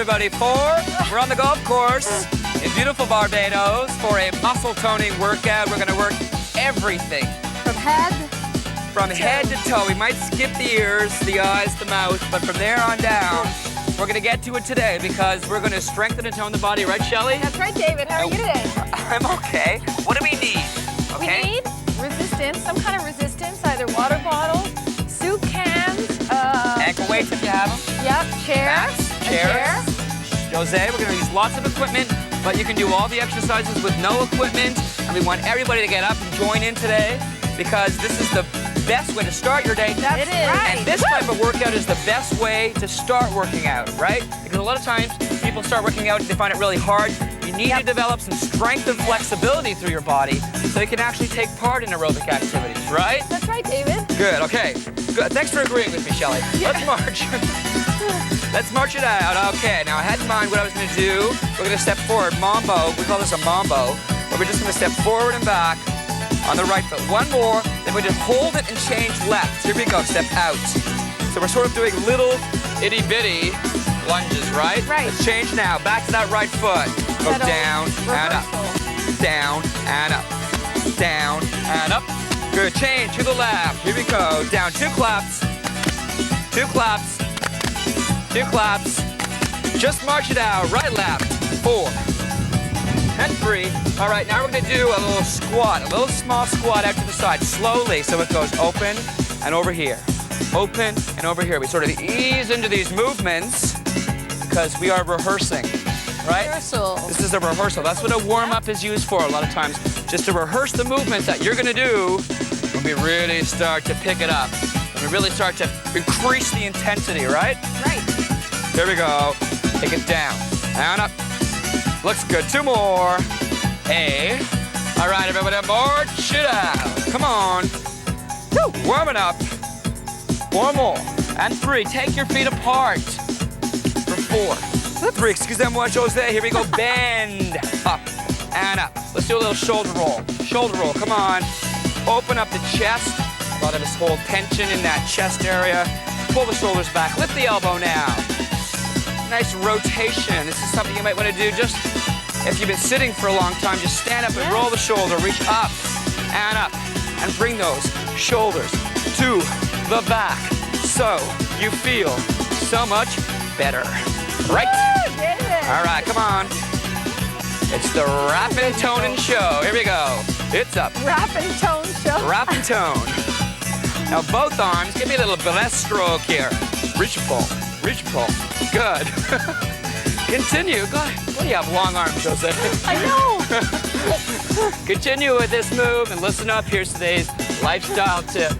everybody, we're on the golf course in beautiful Barbados for a muscle toning workout. We're going to work everything. From head to toe. We might skip the ears, the eyes, the mouth, but from there on down, we're going to get to it today because we're going to strengthen and tone the body. Right, Shelley? That's right, David. How are you today? I'm okay. What do we need? Okay. We need resistance, some kind of resistance, either water bottles, soup cans, ankle weights if you have them. Yep, chairs. Chair. Josee, we're going to use lots of equipment, but you can do all the exercises with no equipment. And we want everybody to get up and join in today because this is the best way to start your day. That's right. And this type of workout is the best way to start working out, right? Because a lot of times people start working out and they find it really hard. You need to develop some strength and flexibility through your body so you can actually take part in aerobic activities, right? That's right, David. Good, okay. Good. Thanks for agreeing with me, Shelley. Let's march. Let's march it out. Okay, now I had in mind what I was going to do. We're going to step forward, mambo. We call this a mambo. But we're just going to step forward and back on the right foot. One more, then we're going to hold it and change left. Here we go, step out. So we're sort of doing little itty-bitty lunges, right? Right. Let's change now. Back to that right foot. Go down and up. Down and up. Down and up. Good, change to the left. Here we go. Down, 2 claps. 2 claps. 2 claps. Just march it out. Right, left. 4 and 3. All right, now we're going to do a little squat, a little small squat out to the side, slowly, so it goes open and over here. Open and over here. We sort of ease into these movements because we are rehearsing, right? Rehearsal. This is a rehearsal. That's what a warm-up is used for a lot of times, just to rehearse the movements that you're going to do when we really start to pick it up, when we really start to increase the intensity, right? Right. Here we go. Take it down and up. Looks good. 2 more. A. All right, everybody, march it out. Come on. Woo. Warming up. 4 more. And 3. Take your feet apart. For 4. 3. Excusez-moi, Josee. Here we go. Bend. Up and up. Let's do a little shoulder roll. Shoulder roll. Come on. Open up the chest. A lot of us hold tension in that chest area. Pull the shoulders back. Lift the elbow now. Nice rotation. This is something you might want to do just if you've been sitting for a long time. Just stand up and roll the shoulder. Reach up and bring those shoulders to the back so you feel so much better. Right? All right, come on. It's the Rap and Tonin' Show. Here we go. It's up. Rap and tone show. Rap and tone. Now both arms, give me a little breaststroke here. Reach and pull. Reach and pull. Good. Continue. Go ahead. What do you have, long arms, Josee? I know. Continue with this move and listen up. Here's today's lifestyle tip.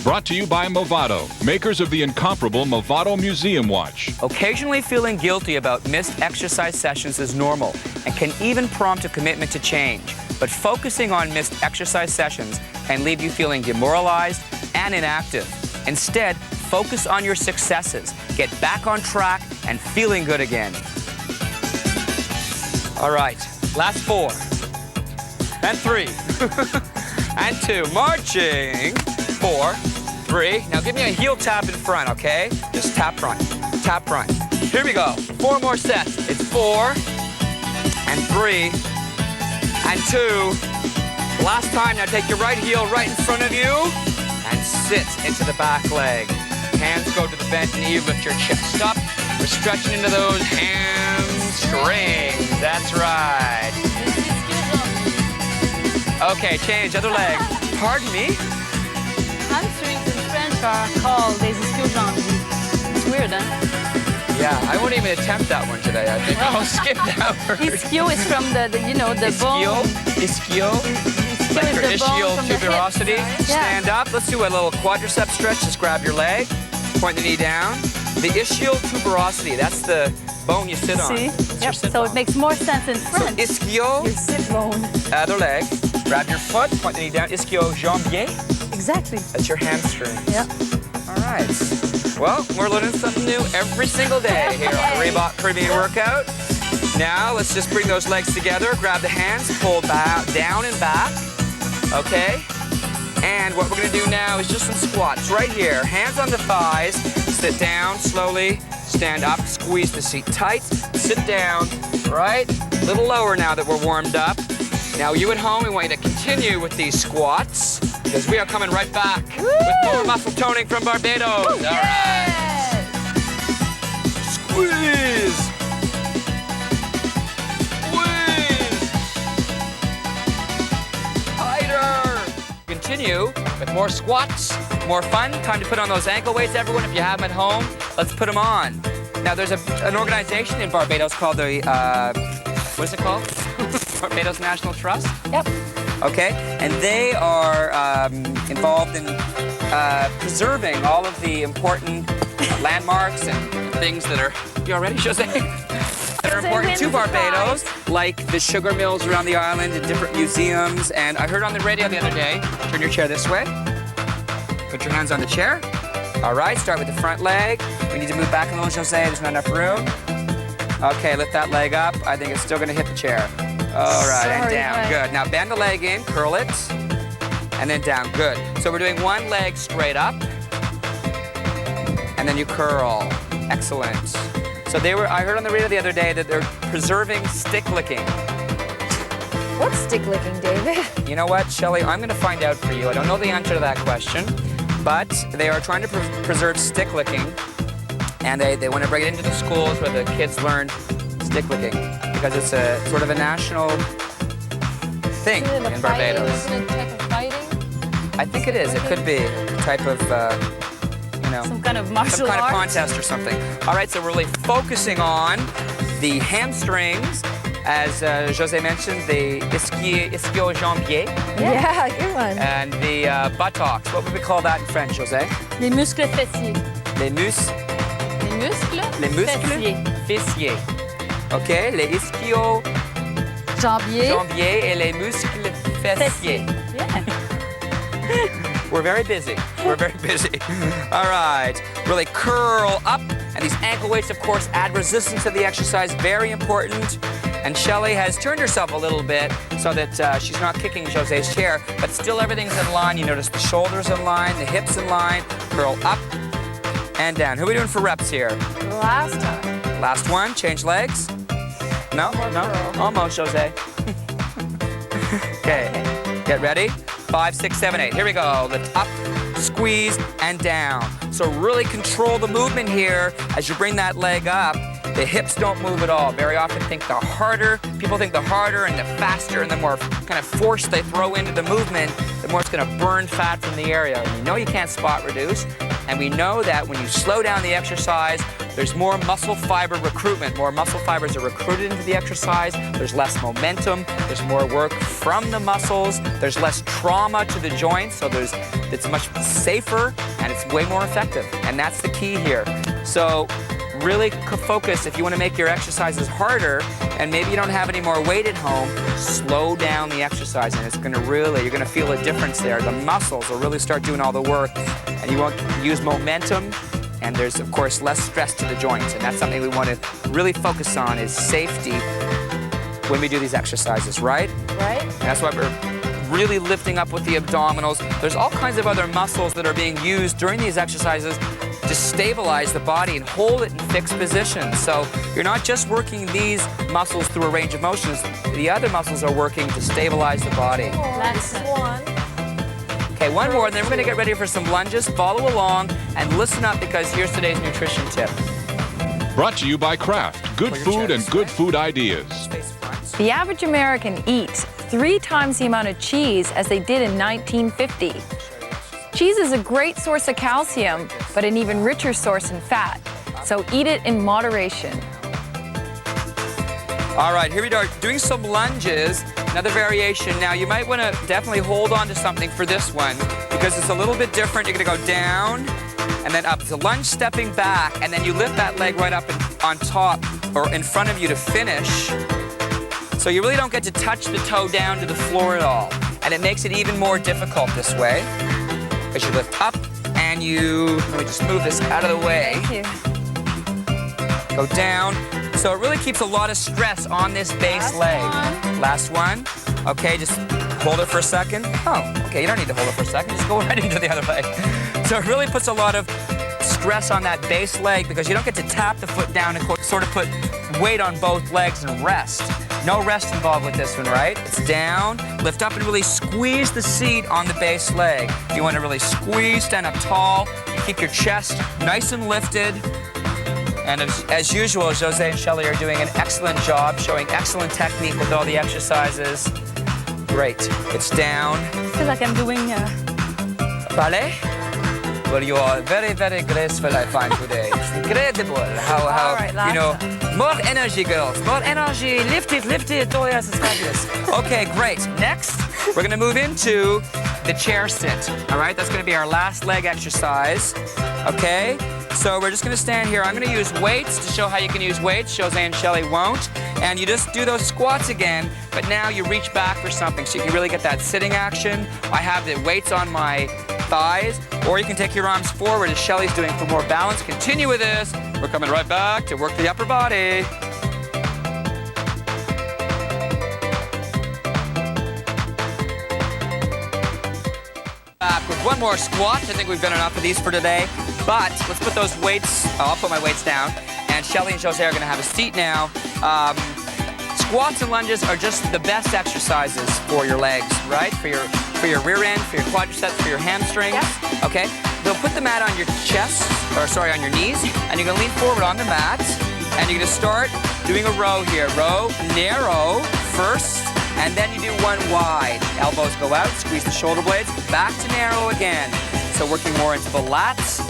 Brought to you by Movado, makers of the incomparable Movado Museum Watch. Occasionally feeling guilty about missed exercise sessions is normal and can even prompt a commitment to change. But focusing on missed exercise sessions can leave you feeling demoralized and inactive. Instead, focus on your successes. Get back on track and feeling good again. All right, last 4 and 3 and 2. Marching. 4, 3. Now give me a heel tap in front, okay? Just tap front, tap front. Here we go. 4 more sets. It's 4 and 3 and 2. Last time. Now take your right heel right in front of you and sit into the back leg. Hands go to the bent knee, lift your chest up. We're stretching into those hamstrings. That's right. Okay, change, other leg. Pardon me? Hamstrings in French are called des ischios-jambiers. It's weird, huh? Yeah, I won't even attempt that one today. I think I'll skip that word. Ischio is from the bone. Ischio? Like your ischial tuberosity. Stand up. Let's do a little quadricep stretch. Just grab your leg. Point the knee down. The ischial tuberosity, that's the bone you sit on. See? Yep. So bone. it makes more sense in French. So ischio. Your sit bone. Other leg. Grab your foot. Point the knee down. Ischio-jambier. Exactly. That's your hamstring. Yep. All right. Well, we're learning something new every single day here on the Reebok Caribbean Workout. Now, let's just bring those legs together. Grab the hands, pull down and back. Okay? And what we're going to do now is just some squats right here. Hands on the thighs. Sit down slowly. stand up, squeeze the seat tight, sit down, right? A little lower now that we're warmed up. Now you at home, we want you to continue with these squats because we are coming right back with more muscle toning from Barbados. All right. Squeeze. Squeeze. Tighter. Continue with more squats, more fun. Time to put on those ankle weights, everyone. If you have them at home, let's put them on. Now, there's an organization in Barbados called the, what is it called? Barbados National Trust? Yep. Okay, and they are involved in preserving all of the important landmarks and things that are, you all ready, Jose? That are important to Barbados, like the sugar mills around the island and different museums. And I heard on the radio the other day, turn your chair this way. Put your hands on the chair. All right, start with the front leg. We need to move back a little, Jose, there's not enough room. Okay, lift that leg up. I think it's still gonna hit the chair. All right, and down, good. Now bend the leg in, curl it, and then down, good. So we're doing one leg straight up, and then you curl. Excellent. So I heard on the radio the other day that they're preserving stick licking. What's stick licking, David? You know what, Shelley, I'm gonna find out for you. I don't know the answer to that question, but they are trying to preserve stick licking, and they want to bring it into the schools where the kids learn stick licking because it's a sort of a national thing in Barbados. Isn't it a type of fighting? I think it is. It could be a type of, you know, Some kind of martial some kind of art? contest or something. All right, so we're really focusing on the hamstrings, as Jose mentioned, the ischio-jambier, Yeah, good one. and the buttocks. What would we call that in French, Jose? Les muscles fessiers. Les muscles Les muscles fessiers. OK, les ischio-jambier Jambier. et les muscles fessiers. Yeah. We're very busy. We're very busy. All right. Really curl up. And these ankle weights, of course, add resistance to the exercise. Very important. And Shelley has turned herself a little bit so that she's not kicking Jose's chair, but still everything's in line. You notice the shoulders in line, the hips in line. Curl up and down. Who are we doing for reps here? Last time. Last one. Change legs. No? No? curl. Almost, Jose. Okay. Get ready. 5, 6, 7, 8. Here we go. Lift up, squeeze, and down. So really control the movement here as you bring that leg up. The hips don't move at all. Very often people think the harder and the faster and the more kind of force they throw into the movement, the more it's going to burn fat from the area. You know you can't spot reduce. And we know that when you slow down the exercise, there's more muscle fiber recruitment. More muscle fibers are recruited into the exercise. There's less momentum. There's more work from the muscles. There's less trauma to the joints. So it's much safer and it's way more effective. And that's the key here. So really focus if you want to make your exercises harder and maybe you don't have any more weight at home, slow down the exercise and it's going to really, you're going to feel a difference there. The muscles will really start doing all the work and you won't use momentum. And there's, of course, less stress to the joints. And that's something we want to really focus on is safety when we do these exercises, right? Right. And that's why we're really lifting up with the abdominals. There's all kinds of other muscles that are being used during these exercises to stabilize the body and hold it in fixed positions. So you're not just working these muscles through a range of motions. The other muscles are working to stabilize the body. That's one. Okay, one more, and then we're going to get ready for some lunges. Follow along and listen up because here's today's nutrition tip. Brought to you by Kraft. Good food and good food ideas. Face front. The average American eats 3 times the amount of cheese as they did in 1950. Cheese is a great source of calcium, but an even richer source in fat. So eat it in moderation. All right, here we are doing some lunges. Another variation. Now, you might want to definitely hold on to something for this one because it's a little bit different. You're going to go down and then up. So lunge stepping back, and then you lift that leg right up on top or in front of you to finish. So you really don't get to touch the toe down to the floor at all. And it makes it even more difficult this way because you lift up and let me just move this out of the way. Thank you. Go down. So it really keeps a lot of stress on this base leg. Last one. Okay, just hold it for a second. Oh, okay, you don't need to hold it for a second. Just go right into the other leg. So it really puts a lot of stress stress on that base leg because you don't get to tap the foot down and sort of put weight on both legs and rest. No rest involved with this one, right? It's down, lift up and really squeeze the seat on the base leg. You want to really squeeze, stand up tall, keep your chest nice and lifted. And as usual, Josee and Shelley are doing an excellent job, showing excellent technique with all the exercises. Great. It's down. I feel like I'm doing Ballet? Well, you are very, very graceful, I find today. It's incredible how right, you know, more energy, girls. More energy. Lift it, lift it. Oh, yes, it's fabulous. Okay, great. Next, we're going to move into the chair sit. All right, that's going to be our last leg exercise. Okay, so we're just going to stand here. I'm going to use weights to show how you can use weights. Josee and Shelley won't. And you just do those squats again, but now you reach back for something so you can really get that sitting action. I have the weights on my thighs, or you can take your arms forward as Shelley's doing for more balance. Continue with this. We're coming right back to work the upper body. Back with one more squat. I think we've done enough of these for today, but let's put those weights, I'll put my weights down, and Shelley and Josee are gonna have a seat now. Squats and lunges are just the best exercises for your legs, right? For your rear end, for your quadriceps, for your hamstrings. Yep. Okay? They'll put the mat on your chest, or sorry, on your knees, and you're gonna lean forward on the mat, and you're gonna start doing a row here. Row, narrow first, and then you do one wide. Elbows go out, squeeze the shoulder blades, back to narrow again. So working more into the lats,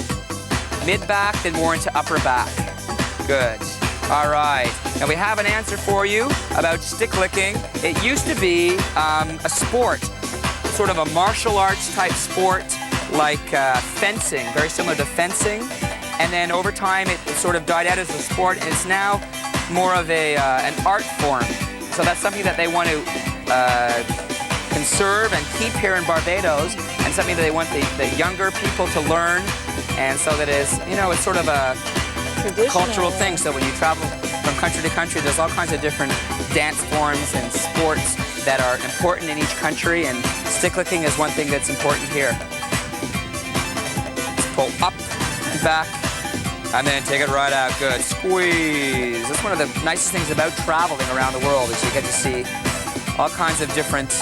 mid-back, then more into upper back. Good. All right. Now we have an answer for you about stick licking. It used to be a sport, sort of a martial arts type sport like fencing, very similar to fencing. And then over time it sort of died out as a sport, and it's now more of an art form. So that's something that they want to conserve and keep here in Barbados, and something that they want the younger people to learn. And so that is, you know, it's sort of a cultural thing. So when you travel from country to country, there's all kinds of different dance forms and sports that are important in each country, and stick licking is one thing that's important here. Pull up and back, and then take it right out. Good. Squeeze. That's one of the nicest things about traveling around the world, is you get to see all kinds of different,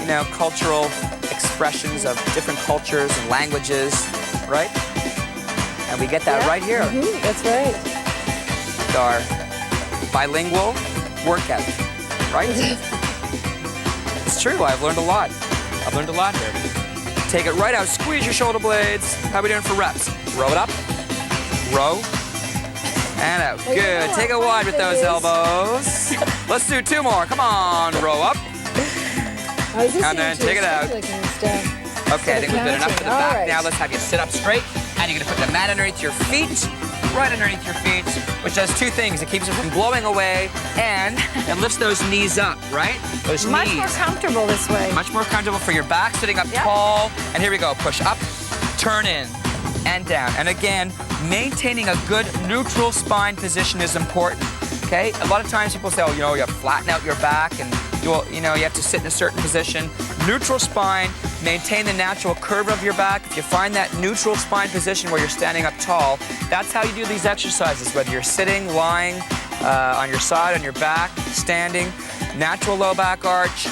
you know, cultural expressions of different cultures and languages, right? And we get that right here. That's right. With our bilingual workout, right? It's true, I've learned a lot. I've learned a lot here. Take it right out, squeeze your shoulder blades. How are we doing for reps? Row it up, row, and out. Good, take it wide with those elbows. Let's do two more, come on, row up. And then take it out. Okay, I think we've done enough for the back. Right. Now let's have you sit up straight, and you're gonna put the mat underneath your feet, right underneath your feet, which does two things. It keeps it from blowing away, and it lifts those knees up, right? Those Much knees. more comfortable this way. Much more comfortable for your back, sitting up tall. And here we go, push up, turn in, and down. And again, maintaining a good neutral spine position is important, okay? A lot of times people say, oh, you know, you have to flatten out your back, and you know, you have to sit in a certain position. Neutral spine, maintain the natural curve of your back. If you find that neutral spine position where you're standing up tall, that's how you do these exercises, whether you're sitting, lying, on your side, on your back, standing. Natural low back arch,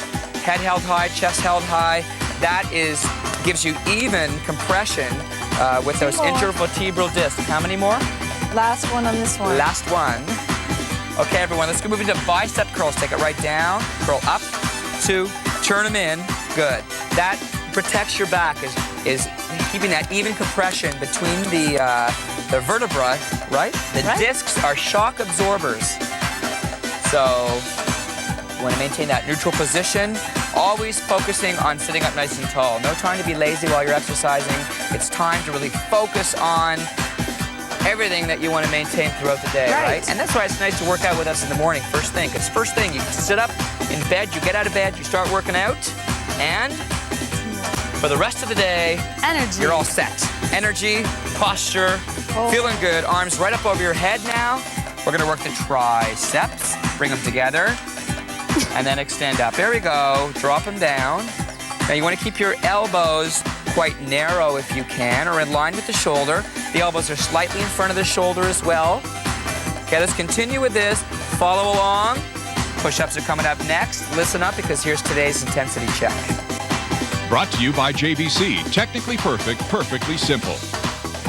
head held high, chest held high. That gives you even compression with those intervertebral discs. How many more? Last one on this one. Last one. Okay, everyone, let's go move into bicep curls. Take it right down, curl up, two, turn them in. Good. That protects your back, is keeping that even compression between the vertebra, right? The discs are shock absorbers. So you want to maintain that neutral position, always focusing on sitting up nice and tall. No time to be lazy while you're exercising. It's time to really focus on everything that you want to maintain throughout the day, right? And that's why it's nice to work out with us in the morning, first thing. Because first thing, you sit up in bed, you get out of bed, you start working out, and for the rest of the day, Energy. you're all set. Energy, posture, feeling good. Arms right up over your head now. We're gonna work the triceps, bring them together, and then extend up. There we go, drop them down. Now you wanna keep your elbows quite narrow if you can, or in line with the shoulder. The elbows are slightly in front of the shoulder as well. Okay, let's continue with this. Follow along. Push-ups are coming up next. Listen up because here's today's intensity check. Brought to you by JVC. Technically perfect, perfectly simple.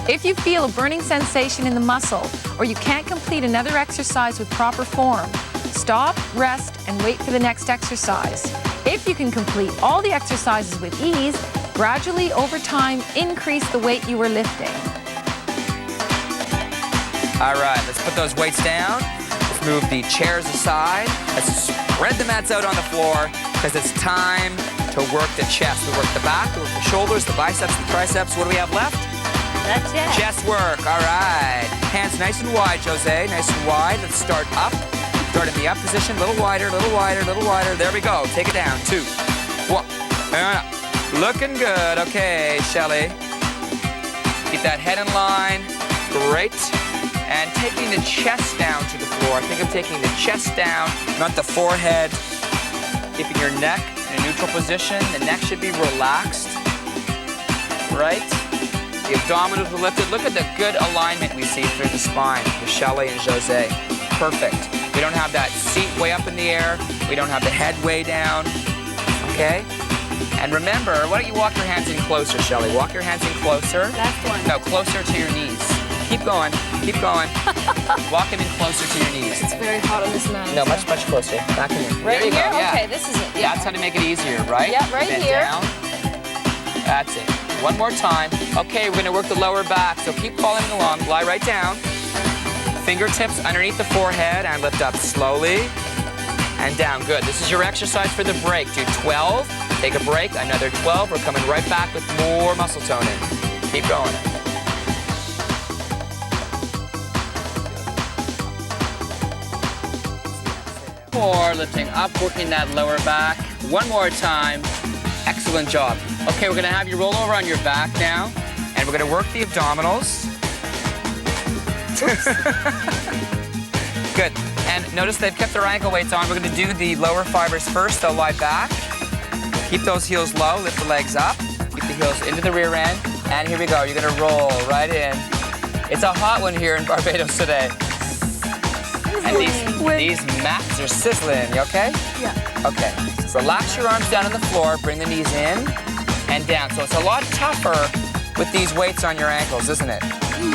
If you feel a burning sensation in the muscle or you can't complete another exercise with proper form, stop, rest, and wait for the next exercise. If you can complete all the exercises with ease, gradually over time increase the weight you are lifting. All right, let's put those weights down. Let's move the chairs aside. Let's spread the mats out on the floor because it's time to work the chest. We work the back, we work the shoulders, the biceps, the triceps. What do we have left? That's it. Chest work. All right. Hands nice and wide, Jose. Nice and wide. Let's start up. Start in the up position. A little wider, a little wider, a little wider. There we go. Take it down. 2, 1. And up. Looking good. Okay, Shelley. Keep that head in line. Great. And taking the chest down to the floor. Think of taking the chest down, not the forehead. Keeping your neck in a neutral position. The neck should be relaxed. Right? The abdominals are lifted. Look at the good alignment we see through the spine with Shelley and Jose. Perfect. We don't have that seat way up in the air. We don't have the head way down. Okay? And remember, why don't you walk your hands in closer, Shelley? Walk your hands in closer. Last one. No, closer to your knees. Keep going. Keep going. Walk them in closer to your knees. It's very hot on this mountain. No, much closer. Back in. Right There you here? go. Yeah. Okay, this is it. Yeah. That's how to make it easier, right? Yeah, right Bend here. Down. That's it. One more time. Okay, we're gonna work the lower back, so keep following along. Lie right down. Fingertips underneath the forehead and lift up slowly and down. Good. This is your exercise for the break. Do 12, take a break, another 12. We're coming right back with more muscle toning. Keep going. More, lifting up, working that lower back. One more time. Excellent job. Okay, we're gonna have you roll over on your back now, and we're gonna work the abdominals. Good. And notice they've kept their ankle weights on. We're gonna do the lower fibers first. They'll lie back. Keep those heels low, lift the legs up. Keep the heels into the rear end. And here we go. You're gonna roll right in. It's a hot one here in Barbados today. And these mats are sizzling, you okay? Yeah. Okay. Relax your arms down on the floor, bring the knees in and down. So it's a lot tougher with these weights on your ankles, isn't it?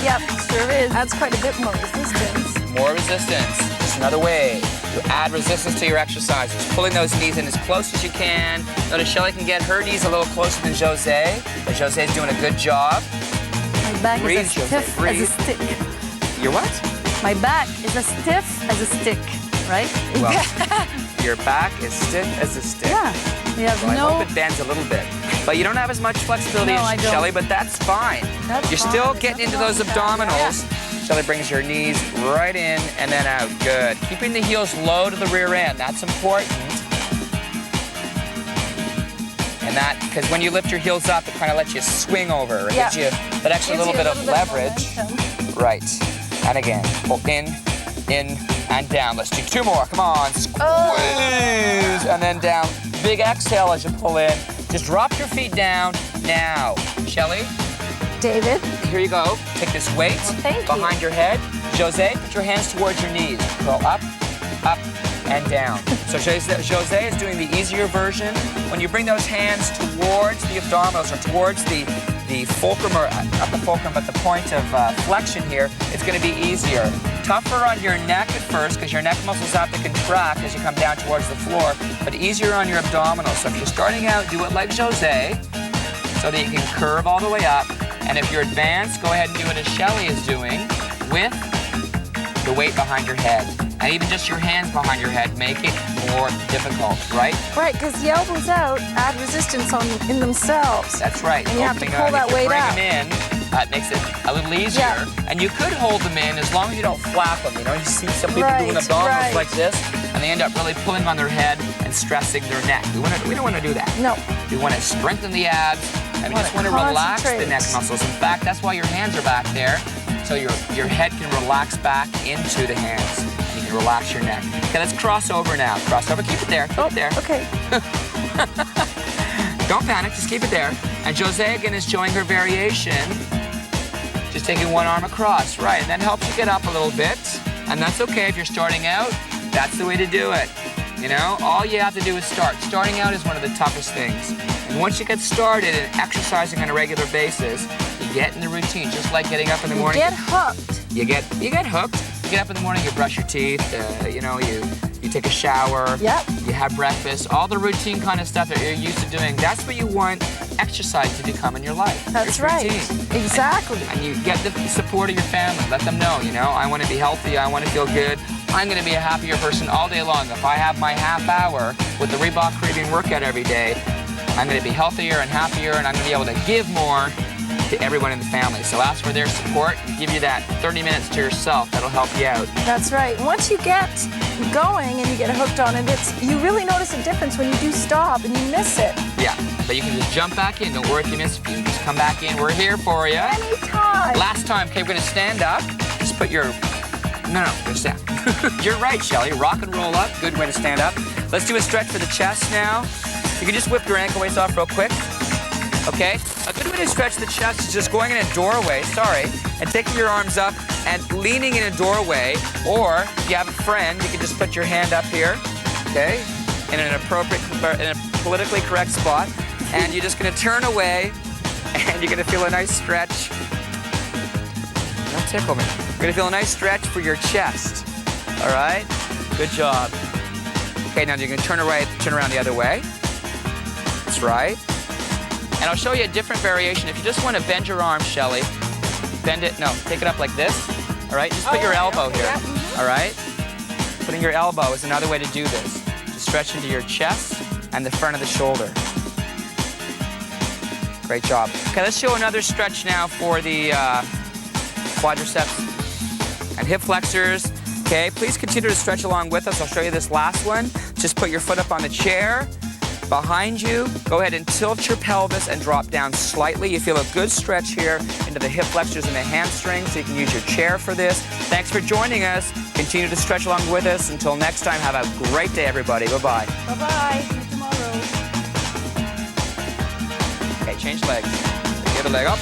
Yep, sure is. Adds quite a bit more resistance. More resistance. Just another way to add resistance to your exercises. Pulling those knees in as close as you can. Notice Shelley can get her knees a little closer than Jose, but Jose's doing a good job. My back Breathe, is as Jose, stiff breathe. as a stick. Your what? My back is as stiff as a stick, right? Well, your back is stiff as a stick. Yeah. We have Well, I no. hope it bends a little bit. But you don't have as much flexibility No, as I don't. Shelley, but that's fine. That's You're fine. still There's getting into nothing those wrong with that. abdominals. Shelley brings your knees right in and then out. Good. Keeping the heels low to the rear end. That's important. And that, because when you lift your heels up, it kind of lets you swing over. It Yeah. gives you that extra little bit of leverage. Right. And again, pull in, and down. Let's do 2 more. Come on. Squeeze. And then down. Big exhale as you pull in. Just drop your feet down now. Shelley, David. here you go. Take this weight thank you. behind your head. Jose, put your hands towards your knees. Go up, and down. So Jose is doing the easier version. When you bring those hands towards the abdominals or towards the fulcrum, or not the fulcrum, but the point of flexion here, it's going to be easier. Tougher on your neck at first because your neck muscles have to contract as you come down towards the floor, but easier on your abdominals. So if you're starting out, do it like Jose so that you can curve all the way up. And if you're advanced, go ahead and do it as Shelley is doing with the weight behind your head. And even just your hands behind your head make it more difficult, right? Right, because the elbows out add resistance in themselves. That's right. And you have to Opening pull up. that If you weight bring up. them in, that makes it a little easier. Yeah. And you could hold them in as long as you don't flap them. You know, you see some people doing Right, abdominals right. like this, and they end up really pulling on their head and stressing their neck. We don't want to do that. No. We want to strengthen the abs, and we just want to relax the neck muscles. In fact, that's why your hands are back there, so your head can relax back into the hands, and you can relax your neck. Okay, let's cross over now. Cross over, keep it there, keep it there. Okay. Don't panic, just keep it there. And Josee again is showing her variation. Just taking one arm across, right, and that helps you get up a little bit. And that's okay if you're starting out, that's the way to do it. You know, all you have to do is start. Starting out is one of the toughest things. And once you get started and exercising on a regular basis, you get in the routine, just like getting up in the morning. You get hooked. You get hooked. You get up in the morning, you brush your teeth, you know, you take a shower, Yep. you have breakfast, all the routine kind of stuff that you're used to doing. That's what you want exercise to become in your life. That's your right. routine. Exactly. And you get the support of your family. Let them know, you know, I want to be healthy, I want to feel good. I'm going to be a happier person all day long. If I have my half hour with the Reebok Caribbean Workout every day, I'm going to be healthier and happier, and I'm going to be able to give more to everyone in the family. So ask for their support, give you that 30 minutes to yourself. That'll help you out. That's right. Once you get going and you get hooked on it, you really notice a difference when you do stop and you miss it. Yeah, but you can just jump back in. Don't worry if you miss a few. Just come back in. We're here for you. Anytime. Last time, okay, we're going to stand up. Just put your... No, just stand. You're right, Shelley. Rock and roll up. Good way to stand up. Let's do a stretch for the chest now. You can just whip your ankle weights off real quick. Okay? A good way to stretch the chest is just going in a doorway, and taking your arms up and leaning in a doorway. Or if you have a friend, you can just put your hand up here, okay, in an in a politically correct spot. And you're just going to turn away, and you're going to feel a nice stretch. Don't tickle me. You're going to feel a nice stretch for your chest. All right? Good job. Okay, now you're going to turn around the other way. That's right. And I'll show you a different variation. If you just want to bend your arm, Shelley, bend it, no, take it up like this, all right? Just put your elbow here, all right? Putting your elbow is another way to do this. To stretch into your chest and the front of the shoulder. Great job. Okay, let's show another stretch now for the quadriceps and hip flexors. Okay, please continue to stretch along with us. I'll show you this last one. Just put your foot up on the chair. Behind you, go ahead and tilt your pelvis and drop down slightly. You feel a good stretch here into the hip flexors and the hamstrings, so you can use your chair for this. Thanks for joining us. Continue to stretch along with us. Until next time, have a great day, everybody. Bye-bye. Bye-bye. See you tomorrow. Okay, change legs. Get a leg up.